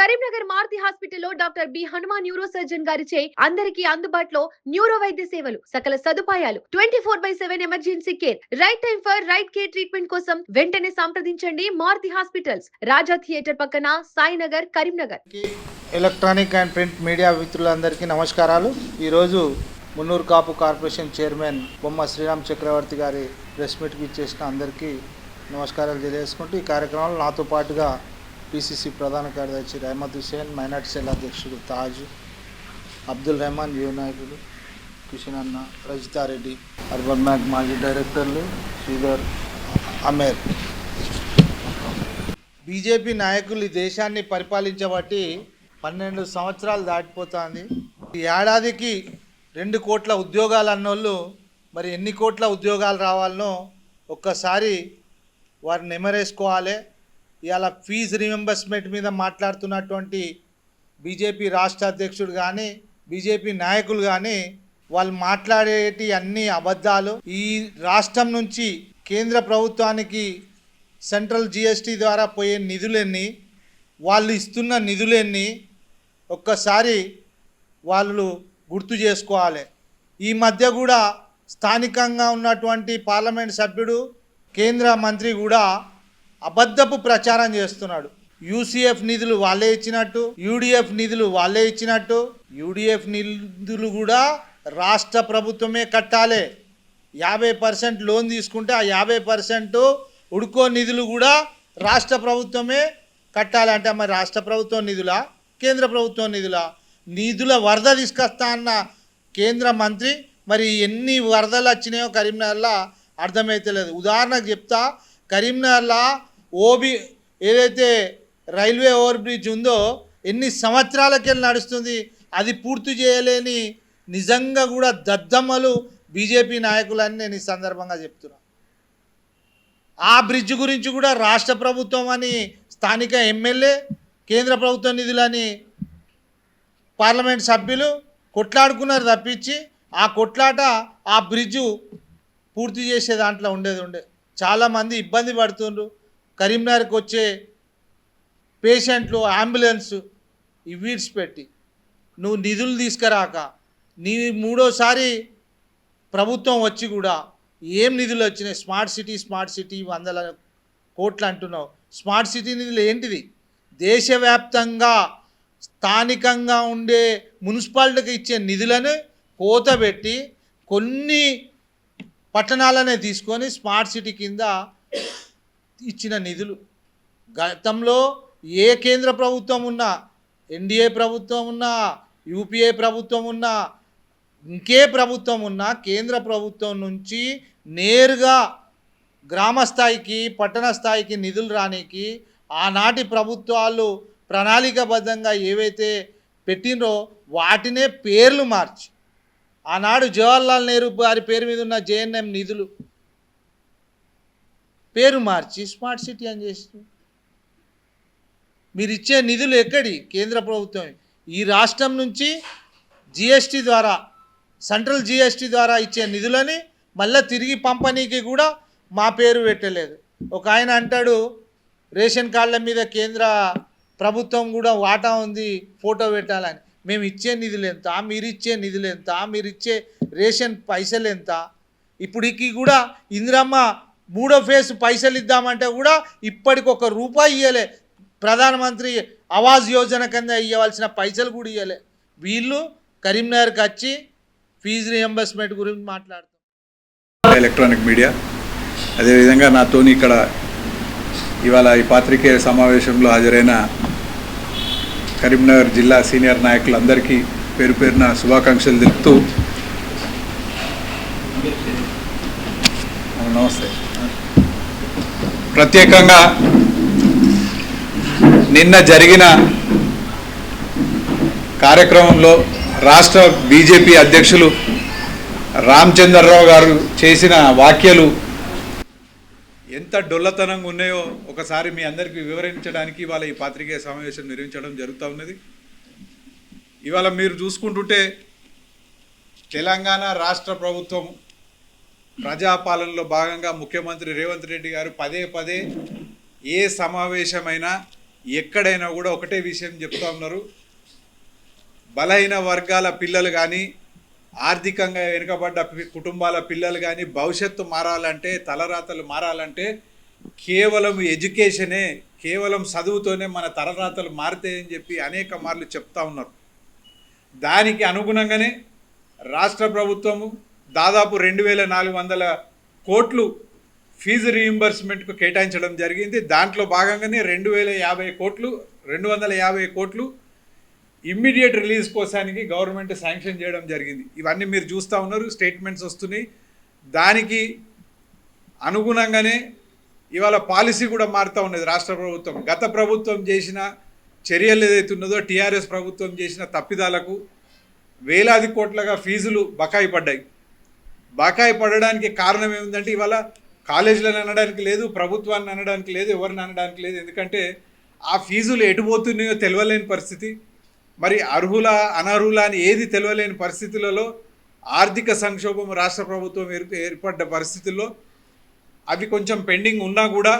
కరీంనగర్ మారుతి హాస్పిటల్లో doctor B Hanuman neuro surgeon గారిచే అందరికీ అందుబాటులో న్యూరో వైద్య సేవలు, సకల సదుపాయాలు, 24/7 emergency care, right time for right care treatment కోసం వెంటనే సంప్రదించండి. మారుతి హాస్పిటల్స్, రాజా థియేటర్ పక్కన, Sainagar, Karimnagar. Electronic and print media మిత్రులందరికీ నమస్కారాలు. ఈరోజు మున్నూరు కాపు కార్పొరేషన్ చైర్మన్ బొమ్మ శ్రీరామ్ చక్రవర్తి గారి ప్రెస్ మీట్కి ఇచ్చేసిన అందరికీ నమస్కారాలు తెలియజేసుకుంటూ ఈ కార్యక్రమంలో నాతో పాటుగా పిసిసి ప్రధాన కార్యదర్శి రహమద్ హుసేన్, మైనార్టీ సెల్ అధ్యక్షుడు తాజు, అబ్దుల్ రెహమాన్, యువ నాయకులు కిషన్ అన్న, రజితారెడ్డి, అర్బన్ బ్యాంక్ మాజీ డైరెక్టర్లు శ్రీధర్, అమేర్. బీజేపీ నాయకులు ఈ దేశాన్ని పరిపాలించబట్టి 12 సంవత్సరాలు దాటిపోతుంది. ఈ ఏడాదికి 2 కోట్ల ఉద్యోగాలు అన్నోళ్ళు మరి ఎన్ని కోట్ల ఉద్యోగాలు రావాలనో ఒక్కసారి వారిని నెమరేసుకోవాలి. ఇవాళ ఫీజు రీఎంబర్స్మెంట్ మీద మాట్లాడుతున్నటువంటి బీజేపీ రాష్ట్ర అధ్యక్షుడు కానీ బీజేపీ నాయకులు కానీ వాళ్ళు మాట్లాడేటి అన్ని అబద్ధాలు. ఈ రాష్ట్రం నుంచి కేంద్ర ప్రభుత్వానికి సెంట్రల్ జిఎస్టీ ద్వారా పోయే నిధులెన్ని, వాళ్ళు ఇస్తున్న నిధులెన్ని ఒక్కసారి వాళ్ళు గుర్తు చేసుకోవాలి. ఈ మధ్య కూడా స్థానికంగా ఉన్నటువంటి పార్లమెంట్ సభ్యుడు, కేంద్ర మంత్రి కూడా అబద్ధపు ప్రచారం చేస్తున్నాడు. యూసీఎఫ్ నిధులు వాళ్ళే ఇచ్చినట్టు, యూడిఎఫ్ నిధులు వాళ్ళే ఇచ్చినట్టు. యూడిఎఫ్ నిధులు కూడా రాష్ట్ర ప్రభుత్వమే కట్టాలి. 50% లోన్ తీసుకుంటే ఆ 50% ఉడుకో నిధులు కూడా రాష్ట్ర ప్రభుత్వమే కట్టాలి. అంటే మరి రాష్ట్ర ప్రభుత్వం నిధులా, కేంద్ర ప్రభుత్వం నిధులా? నిధుల వరద తీసుకొస్తా అన్న కేంద్ర మంత్రి మరి ఎన్ని వరదలు వచ్చినాయో కరీంనగర్లో అర్థమైతలేదు. ఉదాహరణకు చెప్తా, కరీంనగర్లో ఏదైతే రైల్వే ఓవర్ బ్రిడ్జ్ ఉందో ఎన్ని సంవత్సరాలకెళ్ళి నడుస్తుంది, అది పూర్తి చేయలేని నిజంగా కూడా దద్దమ్మలు బీజేపీ నాయకులని నేను ఈ సందర్భంగా చెప్తున్నా. ఆ బ్రిడ్జ్ గురించి కూడా రాష్ట్ర ప్రభుత్వం అని స్థానిక ఎమ్మెల్యే, కేంద్ర ప్రభుత్వ నిధులని పార్లమెంట్ సభ్యులు కొట్లాడుకున్నారు తప్పించి ఆ కొట్లాట ఆ బ్రిడ్జు పూర్తి చేసే దాంట్లో ఉండే చాలామంది ఇబ్బంది పడుతుండ్రు. కరీంనగర్కి వచ్చే పేషెంట్లు, అంబులెన్స్ ఇవిడ్స్ పెట్టి నువ్వు నిధులు తీసుకురాక నీ మూడోసారి ప్రభుత్వం వచ్చి కూడా ఏం నిధులు వచ్చినాయి? స్మార్ట్ సిటీ 100 కోట్లు అంటున్నావు. స్మార్ట్ సిటీ నిధులు ఏంటిది? దేశవ్యాప్తంగా స్థానికంగా ఉండే మున్సిపాలిటీకి ఇచ్చే నిధులను కోతబెట్టి కొన్ని పట్టణాలనే తీసుకొని స్మార్ట్ సిటీ కింద ఇచ్చిన నిధులు. గతంలో ఏ కేంద్ర ప్రభుత్వం ఉన్నా, ఎన్డీఏ ప్రభుత్వం ఉన్నా, యూపీఏ ప్రభుత్వం ఉన్నా, ఇంకే ప్రభుత్వం ఉన్నా, కేంద్ర ప్రభుత్వం నుంచి నేరుగా గ్రామ స్థాయికి, పట్టణ స్థాయికి నిధులు రానికి ఆనాటి ప్రభుత్వాలు ప్రణాళికాబద్ధంగా ఏవైతే పెట్టినరో వాటినే పేర్లు మార్చి, ఆనాడు జవహర్లాల్ నెహ్రూ గారి పేరు మీద ఉన్న జేఎన్ఎం నిధులు పేరు మార్చి స్మార్ట్ సిటీ అని చేసి మీరు ఇచ్చే నిధులు ఎక్కడి? కేంద్ర ప్రభుత్వం ఈ రాష్ట్రం నుంచి జిఎస్టీ ద్వారా, సెంట్రల్ జిఎస్టీ ద్వారా ఇచ్చే నిధులని మళ్ళీ తిరిగి పంపనీకి కూడా మా పేరు పెట్టలేదు. ఒక ఆయన అంటాడు రేషన్ కార్డుల మీద కేంద్ర ప్రభుత్వం కూడా వాటా ఉంది, ఫోటో పెట్టాలని. మేము ఇచ్చే నిధులు ఎంత, మీరు ఇచ్చే నిధులు ఎంత, మీరు ఇచ్చే రేషన్ పైసలు ఎంత? ఇప్పటికి కూడా ఇందిరమ్మ 3వ ఫేజ్ పైసలు ఇద్దామంటే కూడా ఇప్పటికి ₹1 ఇవ్వలే. ప్రధానమంత్రి ఆవాస్ యోజన కింద ఇవ్వాల్సిన పైసలు కూడా ఇవ్వలే. వీళ్ళు కరీంనగర్కి వచ్చి ఫీజు రియంబర్స్మెంట్ గురించి మాట్లాడుతారు. ఎలక్ట్రానిక్ మీడియా అదేవిధంగా నాతోని ఇక్కడ ఇవాళ ఈ పాత్రికేయ సమావేశంలో హాజరైన కరీంనగర్ జిల్లా సీనియర్ నాయకులందరికీ పేరు పేరున శుభాకాంక్షలు తెలుపుతూ నమస్తే. ప్రత్యేకంగా నిన్న జరిగిన కార్యక్రమంలో రాష్ట్ర బీజేపీ అధ్యక్షులు రామచంద్రరావు గారు చేసిన వ్యాఖ్యలు ఎంత డొల్లతనంగా ఉన్నాయో ఒకసారి మీ అందరికీ వివరించడానికి ఇవాళ ఈ పాత్రికేయ సమావేశం నిర్వహించడం జరుగుతూ ఉన్నది. ఇవాళ మీరు చూసుకుంటుంటే తెలంగాణ రాష్ట్ర ప్రభుత్వం ప్రజాపాలనలో భాగంగా ముఖ్యమంత్రి రేవంత్ రెడ్డి గారు పదే పదే ఏ సమావేశమైనా ఎక్కడైనా కూడా ఒకటే విషయం చెప్తా ఉన్నారు, బలహీన వర్గాల పిల్లలు కానీ ఆర్థికంగా వెనుకబడ్డ కుటుంబాల పిల్లలు కానీ భవిష్యత్తు మారాలంటే, తలరాతలు మారాలంటే కేవలం ఎడ్యుకేషనే, కేవలం చదువుతోనే మన తలరాతలు మారుతాయని చెప్పి అనేక మార్లు చెప్తా ఉన్నారు. దానికి అనుగుణంగానే రాష్ట్ర ప్రభుత్వము దాదాపు 2400 కోట్లు ఫీజు రీయింబర్స్మెంట్కు కేటాయించడం జరిగింది. దాంట్లో భాగంగానే 250 కోట్లు ఇమ్మీడియట్ రిలీజ్ కోసానికి గవర్నమెంట్ శాంక్షన్ చేయడం జరిగింది. ఇవన్నీ మీరు చూస్తూ ఉన్నారు, స్టేట్మెంట్స్ వస్తున్నాయి. దానికి అనుగుణంగానే ఇవాళ పాలసీ కూడా మారుతూ ఉన్నది రాష్ట్ర ప్రభుత్వం. గత ప్రభుత్వం చేసిన చర్యలు ఏదైతే ఉన్నదో, టీఆర్ఎస్ ప్రభుత్వం చేసిన తప్పిదాలకు వేలాది కోట్లుగా ఫీజులు బకాయి పడ్డాయి. బకాయి పడడానికి కారణం ఏమిటంటే ఇవాళ కాలేజీలను అనడానికి లేదు, ప్రభుత్వాన్ని అనడానికి లేదు, ఎవరిని అనడానికి లేదు. ఎందుకంటే ఆ ఫీజులు ఎటుపోతున్నాయో తెలియలేని పరిస్థితి, మరి అర్హుల అనర్హుల అని ఏది తెలియలేని పరిస్థితులలో ఆర్థిక సంక్షోభం రాష్ట్ర ప్రభుత్వం ఏర్పడ్డ పరిస్థితుల్లో అవి కొంచెం పెండింగ్ ఉన్నా కూడా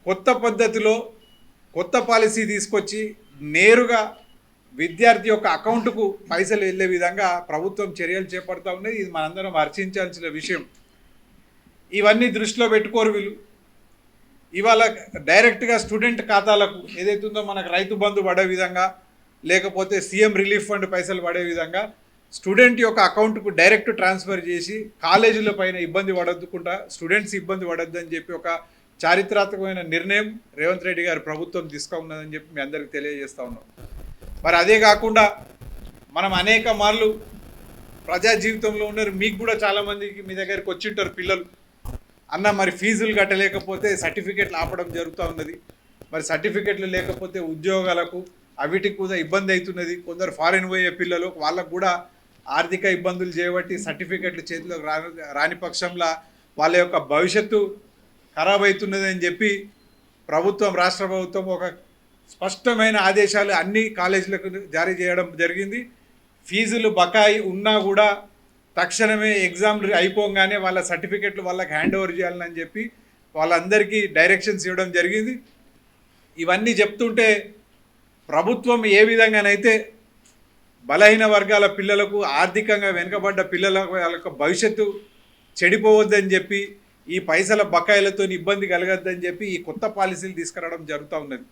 కొత్త పద్ధతిలో కొత్త పాలసీ తీసుకొచ్చి నేరుగా విద్యార్థి యొక్క అకౌంట్కు పైసలు వెళ్ళే విధంగా ప్రభుత్వం చర్యలు చేపడతా ఉన్నది. ఇది మనందరం హర్షించాల్సిన విషయం. ఇవన్నీ దృష్టిలో పెట్టుకోరు వీళ్ళు. ఇవాళ డైరెక్ట్గా స్టూడెంట్ ఖాతాలకు ఏదైతుందో మనకు రైతు బంధు పడే విధంగా, లేకపోతే సీఎం రిలీఫ్ ఫండ్ పైసలు పడే విధంగా స్టూడెంట్ యొక్క అకౌంట్కు డైరెక్ట్ ట్రాన్స్ఫర్ చేసి కాలేజీల పైన ఇబ్బంది పడద్దుకుంటా, స్టూడెంట్స్ ఇబ్బంది పడద్దని చెప్పి ఒక చారిత్రాత్మకమైన నిర్ణయం రేవంత్ రెడ్డి గారు ప్రభుత్వం తీసుకున్నదని చెప్పి మీ అందరికీ తెలియజేస్తూ ఉన్నాం. మరి అదే కాకుండా మనం అనేక మార్లు ప్రజా జీవితంలో ఉన్నారు, మీకు కూడా చాలామందికి మీ దగ్గరికి వచ్చింటారు పిల్లలు, అన్న మరి ఫీజులు కట్టలేకపోతే సర్టిఫికెట్లు ఆపడం జరుగుతూ ఉన్నది, మరి సర్టిఫికెట్లు లేకపోతే ఉద్యోగాలకు అవిటికి కూడా ఇబ్బంది అవుతున్నది. కొందరు ఫారిన్ పోయే పిల్లలు, వాళ్ళకు కూడా ఆర్థిక ఇబ్బందులు చేయబట్టి సర్టిఫికెట్లు చేతిలోకి రాని పక్షంలో వాళ్ళ యొక్క భవిష్యత్తు ఖరాబ్ అవుతున్నది అని చెప్పి ప్రభుత్వం, రాష్ట్ర ప్రభుత్వం ఒక స్పష్టమైన ఆదేశాలు అన్ని కాలేజీలకు జారీ చేయడం జరిగింది. ఫీజులు బకాయి ఉన్నా కూడా తక్షణమే ఎగ్జామ్లు అయిపోగానే వాళ్ళ సర్టిఫికెట్లు వాళ్ళకి హ్యాండ్ ఓవర్ చేయాలని చెప్పి వాళ్ళందరికీ డైరెక్షన్స్ ఇవ్వడం జరిగింది. ఇవన్నీ చెప్తుంటే ప్రభుత్వం ఏ విధంగానైతే బలహీన వర్గాల పిల్లలకు, ఆర్థికంగా వెనుకబడ్డ పిల్లలకు వాళ్ళ భవిష్యత్తు చెడిపోవద్దని చెప్పి, ఈ పైసల బకాయిలతో ఇబ్బంది కలగద్దని చెప్పి ఈ కొత్త పాలసీలు తీసుకురావడం జరుగుతూ ఉన్నది.